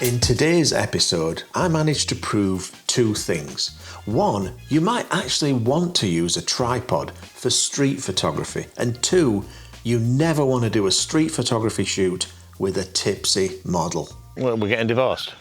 In today's episode, I managed to prove two things. One, you might actually want to use a tripod for street photography. And two, you never want to do a street photography shoot with a tipsy model. Well, we're getting divorced.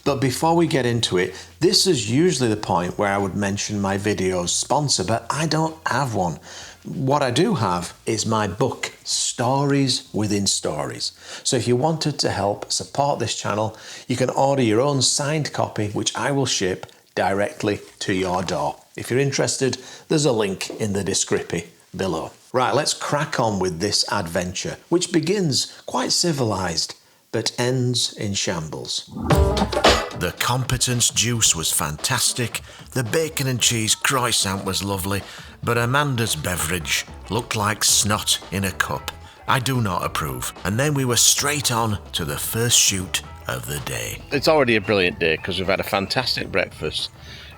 But before we get into it, this is usually the point where I would mention my video's sponsor, but I don't have one. What I do have is my book, Stories Within Stories. So if you wanted to help support this channel, you can order your own signed copy, which I will ship directly to your door. If you're interested, there's a link in the description below. Right, let's crack on with this adventure, which begins quite civilized, but ends in shambles. The competence juice was fantastic, the bacon and cheese croissant was lovely, but Amanda's beverage looked like snot in a cup. I do not approve. And then we were straight on to the first shoot of the day. It's already a brilliant day because we've had a fantastic breakfast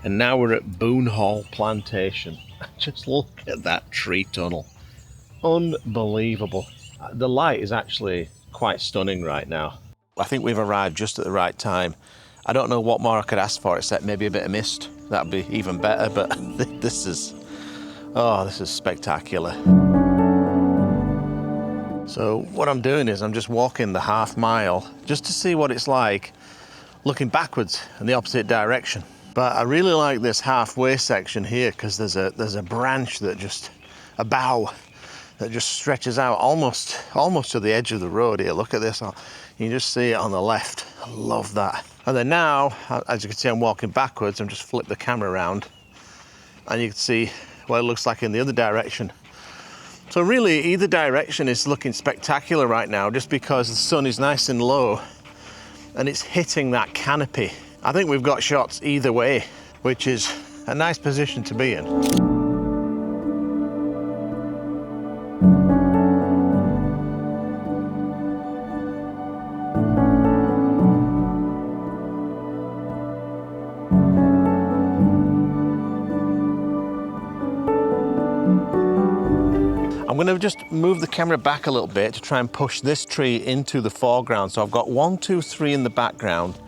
and now we're at Boone Hall Plantation. Just look at that tree tunnel. Unbelievable. The light is actually quite stunning right now. I think we've arrived just at the right time. I don't know what more I could ask for except maybe a bit of mist. That'd be even better, but this is spectacular. So what I'm doing is I'm just walking the half mile just to see what it's like looking backwards in the opposite direction. But I really like this halfway section here because there's a branch that a bough that just stretches out almost to the edge of the road here. Look at this. You can just see it on the left. I love that. And then now, as you can see, I'm walking backwards. I'm just flip the camera around and you can see what it looks like in the other direction. So really, either direction is looking spectacular right now just because the sun is nice and low and it's hitting that canopy. I think we've got shots either way, which is a nice position to be in. I'm going to just move the camera back a little bit to try and push this tree into the foreground. So I've got 1, 2, 3 in the background,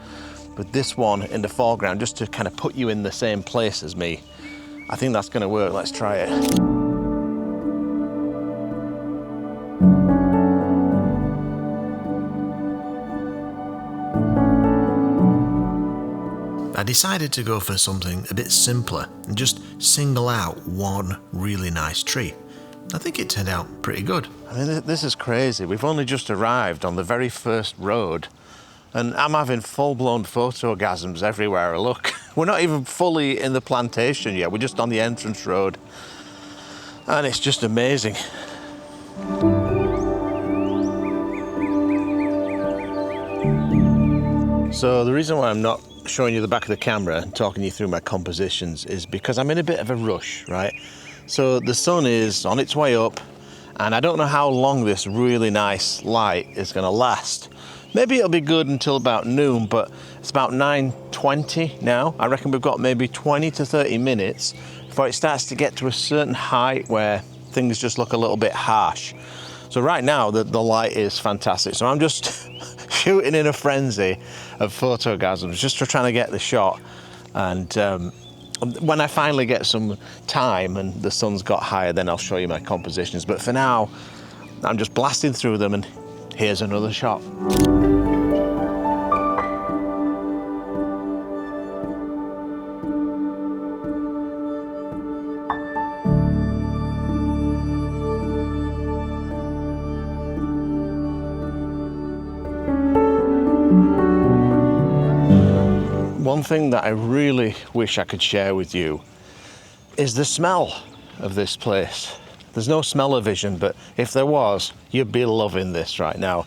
but this one in the foreground just to kind of put you in the same place as me. I think that's going to work. Let's try it. I decided to go for something a bit simpler and just single out one really nice tree. I think it turned out pretty good. I mean, this is crazy. We've only just arrived on the very first road and I'm having full-blown photogasms everywhere I look. We're not even fully in the plantation yet. We're just on the entrance road and it's just amazing. So the reason why I'm not showing you the back of the camera and talking you through my compositions is because I'm in a bit of a rush, right? So the sun is on its way up and I don't know how long this really nice light is going to last. Maybe it'll be good until about noon, but it's about 9:20 now. I reckon we've got maybe 20 to 30 minutes before it starts to get to a certain height where things just look a little bit harsh. So right now the light is fantastic. So I'm just shooting in a frenzy of photogasms just for trying to get the shot. And when I finally get some time and the sun's got higher, then I'll show you my compositions. But for now, I'm just blasting through them and here's another shot. One thing that I really wish I could share with you is the smell of this place. There's no smell-o-vision, but if there was, you'd be loving this right now.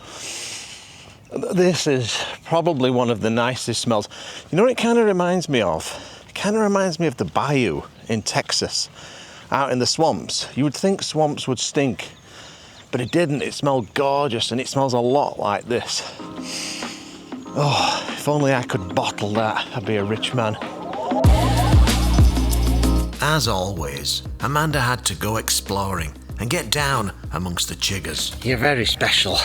This is probably one of the nicest smells. You know what it kind of reminds me of? It kind of reminds me of the bayou in Texas, out in the swamps. You would think swamps would stink, but it didn't. It smelled gorgeous, and it smells a lot like this. Oh, if only I could bottle that, I'd be a rich man. As always, Amanda had to go exploring and get down amongst the chiggers. You're very special.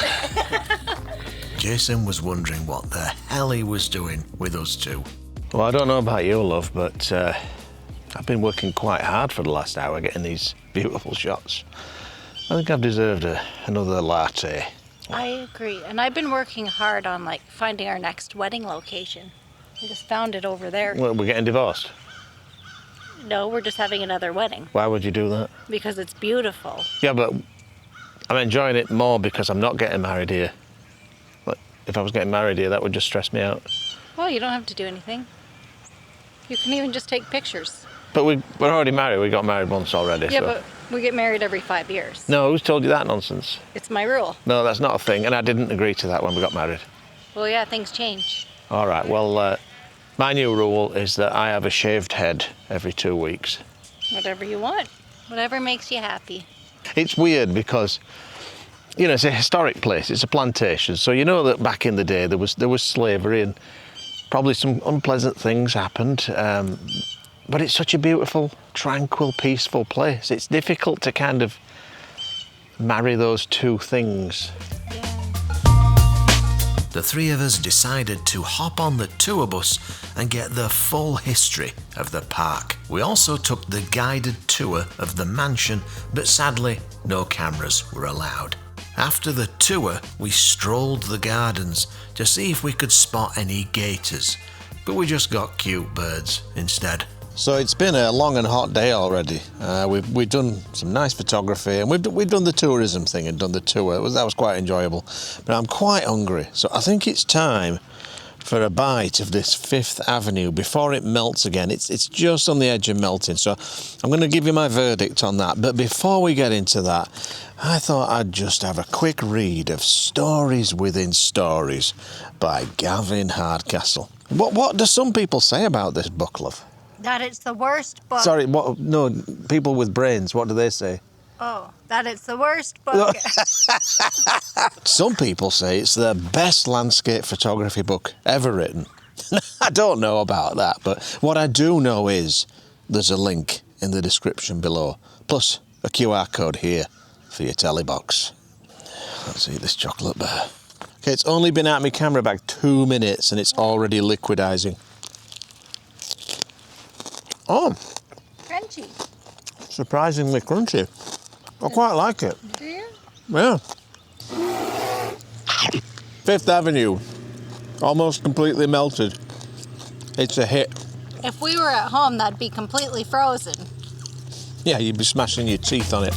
Jason was wondering what the hell he was doing with us two. Well, I don't know about you, love, but I've been working quite hard for the last hour getting these beautiful shots. I think I've deserved another latte. I agree, and I've been working hard on finding our next wedding location. I just found it over there. Well, we're getting divorced. No, we're just having another wedding. Why would you do that? Because it's beautiful. Yeah, but I'm enjoying it more because I'm not getting married here. But if I was getting married here, that would just stress me out. Well, you don't have to do anything. You can even just take pictures. But we're already married. We got married once already. Yeah, so. but we get married every 5 years. No, who's told you that nonsense? It's my rule. No, that's not a thing, and I didn't agree to that when we got married. Well, yeah, things change. All right, well, my new rule is that I have a shaved head every 2 weeks. Whatever you want. Whatever makes you happy. It's weird because, you know, it's a historic place. It's a plantation, so you know that back in the day there was slavery and probably some unpleasant things happened. But it's such a beautiful, tranquil, peaceful place. It's difficult to kind of marry those two things. The three of us decided to hop on the tour bus and get the full history of the park. We also took the guided tour of the mansion, but sadly, no cameras were allowed. After the tour, we strolled the gardens to see if we could spot any gators, but we just got cute birds instead. So it's been a long and hot day already. We've done some nice photography, and we've done the tourism thing and done the tour. That was quite enjoyable. But I'm quite hungry, so I think it's time for a bite of this Fifth Avenue before it melts again. It's just on the edge of melting, so I'm going to give you my verdict on that. But before we get into that, I thought I'd just have a quick read of Stories Within Stories by Gavin Hardcastle. What do some people say about this book, love? That it's the worst book. Sorry, what? No, people with brains, what do they say? Oh, that it's the worst book. Some people say it's the best landscape photography book ever written. I don't know about that, but what I do know is there's a link in the description below, plus a QR code here for your telly box. Let's eat this chocolate bar. Okay, it's only been out of my camera bag 2 minutes and it's already liquidizing. Oh, Crunchy. surprisingly crunchy. I quite like it. Do you? Yeah. Fifth Avenue, almost completely melted. It's a hit. If we were at home, that'd be completely frozen. Yeah, you'd be smashing your teeth on it.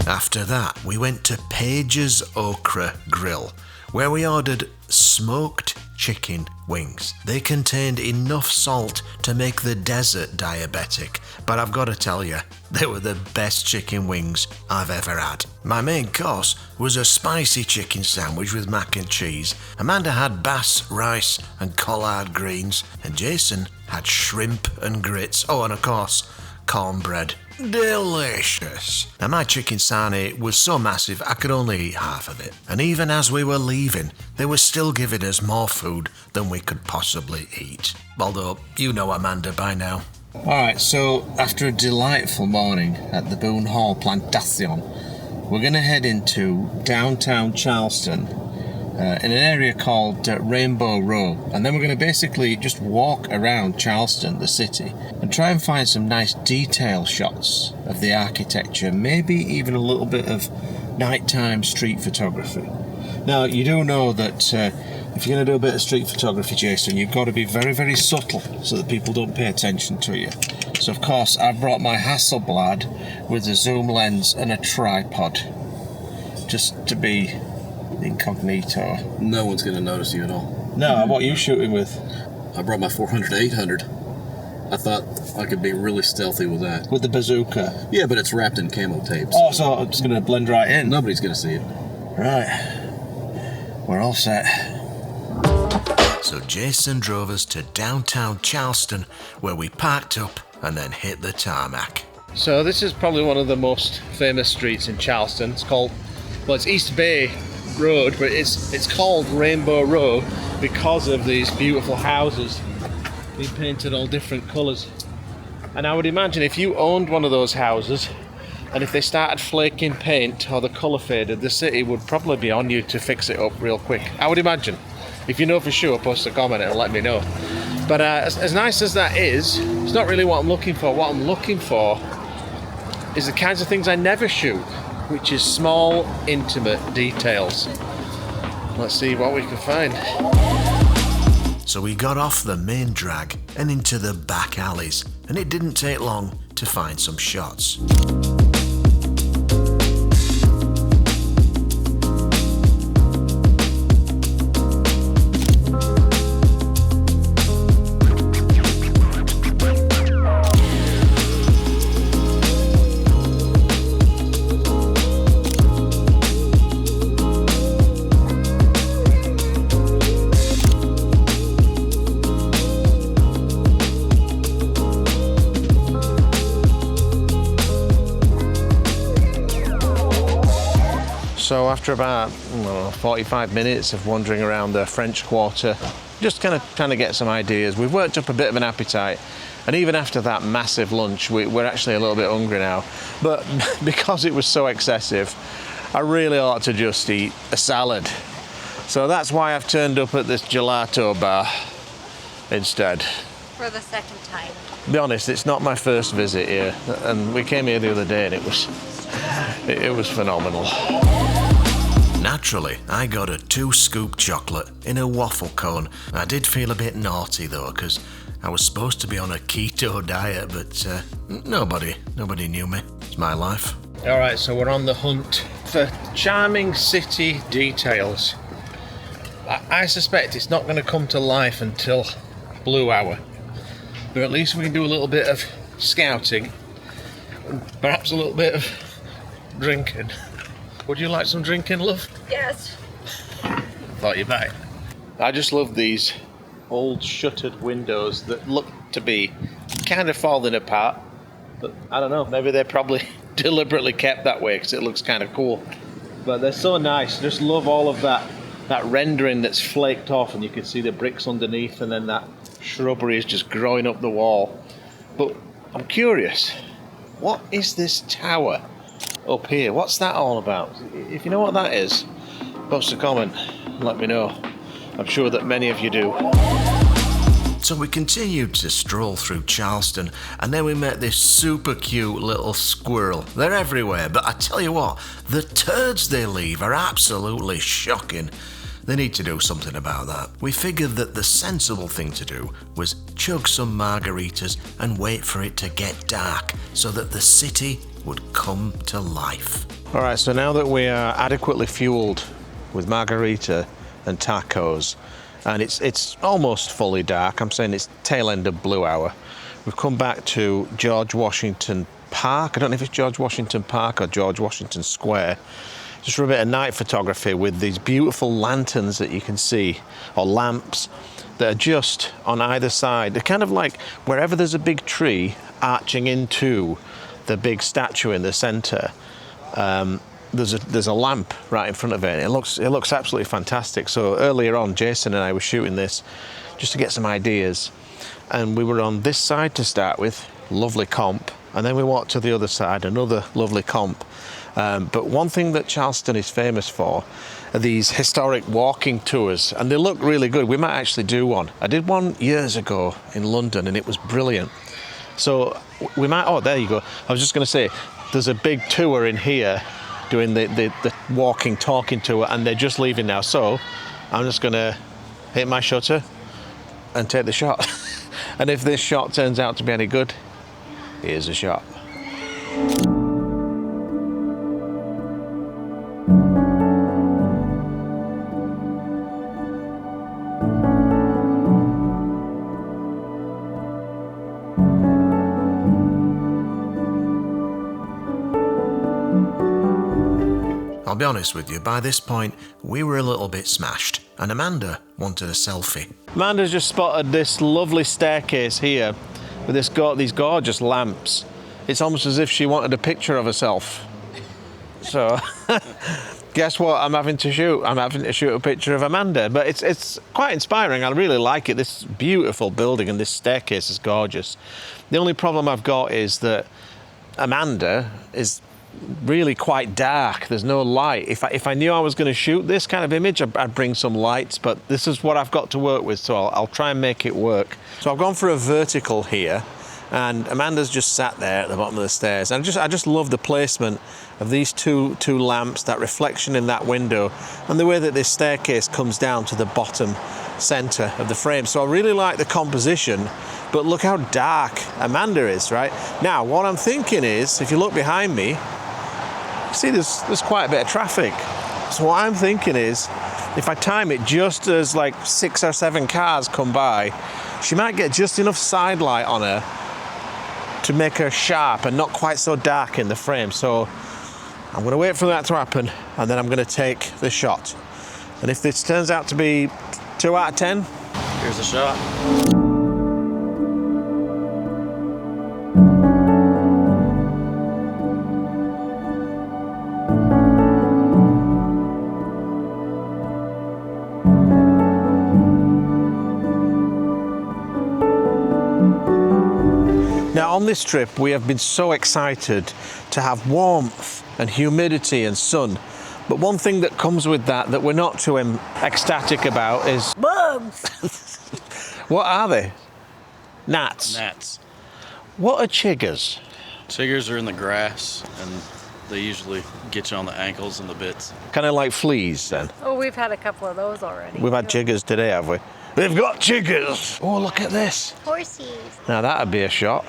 After that, we went to Paige's Okra Grill, where we ordered smoked chicken wings. They contained enough salt to make the desert diabetic, but I've got to tell you, they were the best chicken wings I've ever had. My main course was a spicy chicken sandwich with mac and cheese. Amanda had bass, rice and collard greens, and Jason had shrimp and grits. Oh, and of course, cornbread. Delicious. Now my chicken sarnie was so massive I could only eat half of it. And even as we were leaving, they were still giving us more food than we could possibly eat. Although, you know Amanda by now. Alright, so after a delightful morning at the Boone Hall Plantation, we're going to head into downtown Charleston in an area called Rainbow Row, and then we're going to basically just walk around Charleston, the city, and try and find some nice detail shots of the architecture, maybe even a little bit of nighttime street photography. Now, you do know that if you're going to do a bit of street photography, Jason, you've got to be very, very subtle so that people don't pay attention to you. So, of course, I've brought my hasselblad with a zoom lens and a tripod, just to be incognito. No one's going to notice you at all. No, what are you shooting with? I brought my 400-800. I thought I could be really stealthy with that. With the bazooka? Yeah, but it's wrapped in camo tape. Oh, so it's going to blend right in? Nobody's going to see it. Right. We're all set. So Jason drove us to downtown Charleston, where we parked up and then hit the tarmac. So this is probably one of the most famous streets in Charleston. It's called, well, it's East Bay Road, but it's called Rainbow Row because of these beautiful houses being painted all different colours. And I would imagine if you owned one of those houses, And if they started flaking paint or the colour faded, the city would probably be on you to fix it up real quick. I would imagine. If you know for sure, post a comment and let me know. But as nice as that is, it's not really what I'm looking for. What I'm looking for is the kinds of things I never shoot, which is small, intimate details. Let's see what we can find. So we got off the main drag and into the back alleys, and it didn't take long to find some shots. So after about 45 minutes of wandering around the French Quarter, just kind of trying to get some ideas, we've worked up a bit of an appetite. And even after that massive lunch, we're actually a little bit hungry now. But because it was so excessive, I really ought to just eat a salad. So that's why I've turned up at this gelato bar instead. For the second time. To be honest, it's not my first visit here. And we came here the other day and it was phenomenal. Naturally, I got a 2-scoop chocolate in a waffle cone. I did feel a bit naughty though, because I was supposed to be on a keto diet, but nobody knew me. It's my life. All right, so we're on the hunt for charming city details. I suspect it's not going to come to life until blue hour, but at least we can do a little bit of scouting, and perhaps a little bit of drinking. Would you like some drinking, love? Yes. Thought you might. I just love these old shuttered windows that look to be kind of falling apart. But I don't know, maybe they're probably deliberately kept that way because it looks kind of cool. But they're so nice. Just love all of that rendering that's flaked off and you can see the bricks underneath and then that shrubbery is just growing up the wall. But I'm curious, what is this tower up here? What's that all about? If you know what that is, post a comment and let me know. I'm sure that many of you do. So we continued to stroll through Charleston, and then we met this super cute little squirrel. They're everywhere, but I tell you what, the turds they leave are absolutely shocking. They need to do something about that. We figured that the sensible thing to do was chug some margaritas and wait for it to get dark so that the city would come to life. All right, so now that we are adequately fueled with margarita and tacos, and it's almost fully dark, I'm saying it's tail end of blue hour, we've come back to George Washington Park. I don't know if it's George Washington Park or George Washington Square, just for a bit of night photography with these beautiful lanterns that you can see, or lamps, that are just on either side. They're kind of like wherever there's a big tree arching into the big statue in the center, there's a lamp right in front of it. It looks absolutely fantastic. So earlier on, Jason and I were shooting this just to get some ideas, and we were on this side to start with, lovely comp, and then we walked to the other side, another lovely comp. But one thing that Charleston is famous for are these historic walking tours, and they look really good. We might actually do one. I did one years ago in London and it was brilliant. So we might, oh, there you go. I was just going to say, there's a big tour in here doing the walking, talking tour, and they're just leaving now. So I'm just going to hit my shutter and take the shot. And if this shot turns out to be any good, here's a shot. I'll be honest with you, by this point, we were a little bit smashed, and Amanda wanted a selfie. Amanda's just spotted this lovely staircase here with these gorgeous lamps. It's almost as if she wanted a picture of herself. So, guess what I'm having to shoot? I'm having to shoot a picture of Amanda, but it's quite inspiring. I really like it. This beautiful building and this staircase is gorgeous. The only problem I've got is that Amanda is really quite dark. There's no light. If I knew I was going to shoot this kind of image, I'd bring some lights, but this is what I've got to work with, so I'll try and make it work. So I've gone for a vertical here, and Amanda's just sat there at the bottom of the stairs. And I just love the placement of these two lamps, that reflection in that window, and the way that this staircase comes down to the bottom center of the frame. So I really like the composition, but look how dark Amanda is, right? Now, what I'm thinking is, if you look behind me, you see there's quite a bit of traffic. So what I'm thinking is, if I time it just as like 6 or 7 cars come by, she might get just enough side light on her to make her sharp and not quite so dark in the frame. So I'm going to wait for that to happen, and then I'm going to take the shot. And if this turns out to be 2 out of 10, Here's a shot. Now on this trip we have been so excited to have warmth and humidity and sun, but one thing that comes with that we're not too ecstatic about is Bugs! what are they? Gnats. Gnats. What are chiggers? Chiggers are in the grass, and they usually get you on the ankles and the bits. Kind of like fleas then. Oh, we've had a couple of those already. We've had chiggers today, have we? They've got chiggers! Oh, look at this. Horsies. Now that'd be a shot.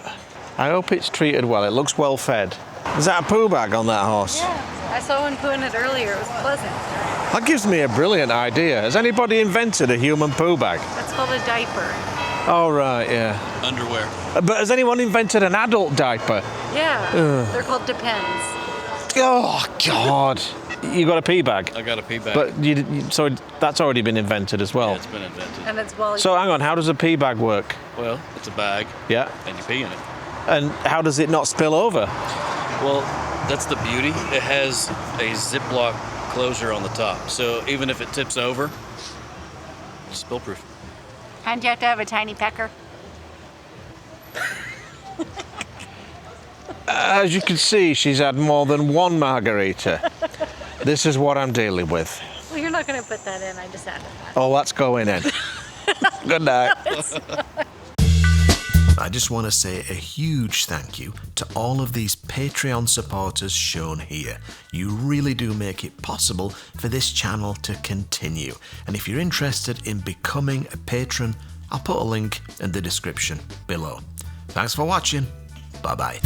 I hope it's treated well. It looks well fed. Is that a poo bag on that horse? Yeah, I saw one pooing it earlier. It was pleasant. That gives me a brilliant idea. Has anybody invented a human poo bag? That's called a diaper. Oh, right, yeah. Underwear. But has anyone invented an adult diaper? Yeah, they're called Depends. Oh, God. You got a pee bag? I got a pee bag. But so that's already been invented as well. Yeah, it's been invented. And it's well. So hang on, how does a pee bag work? Well, it's a bag, Yeah. and you pee in it. And how does it not spill over? Well, that's the beauty. It has a Ziploc closure on the top, so even if it tips over, it's spill proof. And you have to have a tiny pecker. As you can see, she's had more than one margarita. This is what I'm dealing with. Well, you're not going to put that in. I just added that. Oh, that's going in. Good night. I just want to say a huge thank you to all of these Patreon supporters shown here. You really do make it possible for this channel to continue. And if you're interested in becoming a patron, I'll put a link in the description below. Thanks for watching. Bye-bye.